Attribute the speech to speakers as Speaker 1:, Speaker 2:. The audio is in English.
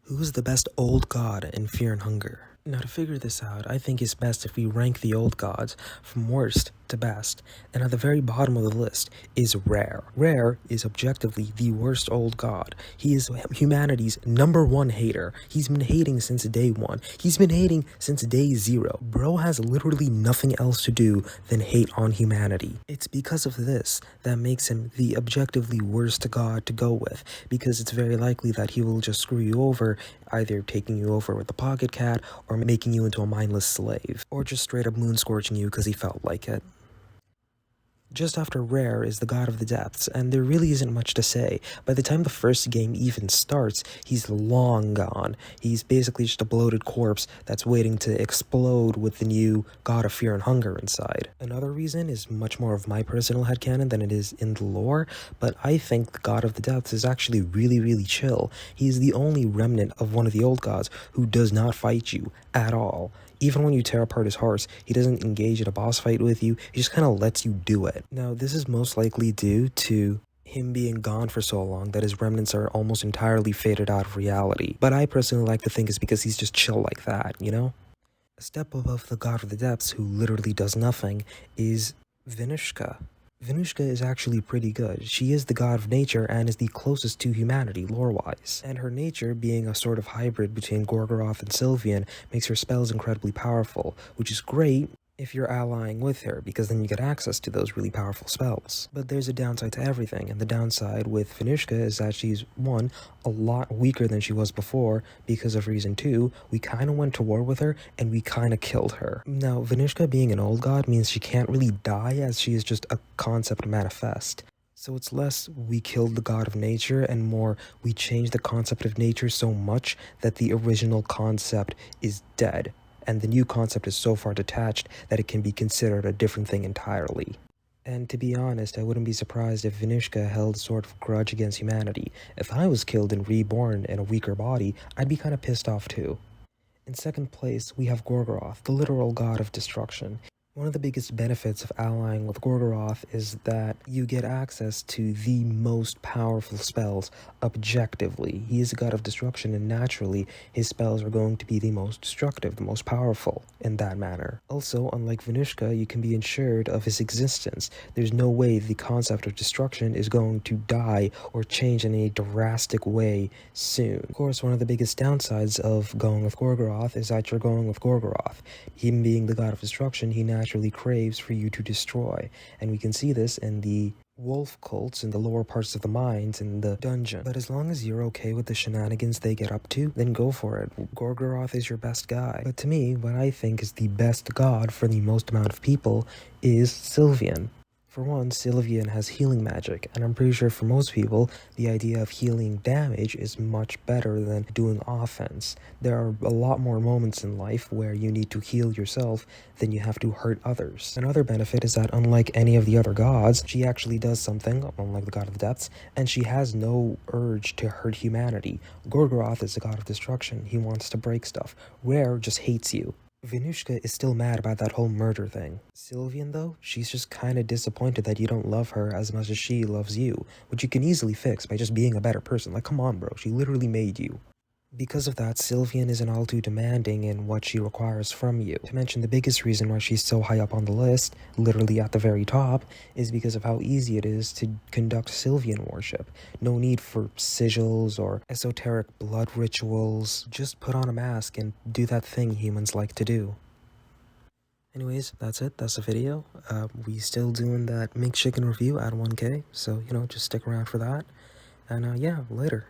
Speaker 1: Who's the best old god in Fear and Hunger? Now, to figure this out, I think it's best if we rank the old gods from worst to best, and at the very bottom of the list is Rare. Rare is objectively the worst old god. He is humanity's #1 hater. He's been hating since day one. He's been hating since day zero. Bro has literally nothing else to do than hate on humanity. It's because of this that makes him the objectively worst god to go with, because it's very likely that he will just screw you over, either taking you over with the pocket cat, or making you into a mindless slave, or just straight up moon scorching you because he felt like it. Just after Rare is the God of the Depths, and there really isn't much to say. By the time the first game even starts, he's long gone. He's basically just a bloated corpse that's waiting to explode with the new God of Fear and Hunger inside. Another reason is much more of my personal headcanon than it is in the lore, but I think the God of the Depths is actually really chill. He's the only remnant of one of the old gods who does not fight you at all. Even when you tear apart his horse, he doesn't engage in a boss fight with you, he just kind of lets you do it. Now, this is most likely due to him being gone for so long that his remnants are almost entirely faded out of reality. But I personally like to think it's because he's just chill like that, you know? A step above the God of the Depths, who literally does nothing, is Venushka. Venushka is actually pretty good. She is the god of nature and is the closest to humanity lore-wise. And her nature, being a sort of hybrid between Gorgoroth and Sylvian, makes her spells incredibly powerful, which is great if you're allying with her, because then you get access to those really powerful spells. But there's a downside to everything, and the downside with Venushka is that she's, 1, a lot weaker than she was before, because of reason 2, we kinda went to war with her, and we kinda killed her. Now, Venushka being an old god means she can't really die, as she is just a concept manifest. So it's less we killed the god of nature, and more we changed the concept of nature so much that the original concept is dead, and the new concept is so far detached that it can be considered a different thing entirely. And to be honest, I wouldn't be surprised if Venushka held a sort of grudge against humanity. If I was killed and reborn in a weaker body, I'd be kinda pissed off too. In second place, we have Gorgoroth, the literal god of destruction. One of the biggest benefits of allying with Gorgoroth is that you get access to the most powerful spells objectively. He is a god of destruction, and naturally, his spells are going to be the most destructive, the most powerful in that manner. Also, unlike Venushka, you can be assured of his existence. There's no way the concept of destruction is going to die or change in a drastic way soon. Of course, one of the biggest downsides of going with Gorgoroth is that you're going with Gorgoroth. Him being the god of destruction, he naturally craves for you to destroy, and we can see this in the wolf cults in the lower parts of the mines in the dungeon. But as long as you're okay with the shenanigans they get up to, then go for it. Gorgoroth is your best guy. But to me, what I think is the best god for the most amount of people is Sylvian. For one, Sylvian has healing magic, and I'm pretty sure for most people, the idea of healing damage is much better than doing offense. There are a lot more moments in life where you need to heal yourself than you have to hurt others. Another benefit is that unlike any of the other gods, she actually does something, unlike the God of the Depths, and she has no urge to hurt humanity. Gorgoroth is the god of destruction. He wants to break stuff. Rare just hates you. Venushka is still mad about that whole murder thing. Sylvian, though, she's just kinda disappointed that you don't love her as much as she loves you, which you can easily fix by just being a better person. Like, come on, bro, she literally made you. Because of that, Sylvian isn't all too demanding in what she requires from you. To mention the biggest reason why she's so high up on the list, literally at the very top, is because of how easy it is to conduct Sylvian worship. No need for sigils or esoteric blood rituals. Just put on a mask and do that thing humans like to do. Anyways, that's it. That's the video. We still doing that Mink Chicken review at 1K, so, just stick around for that. And, yeah, later.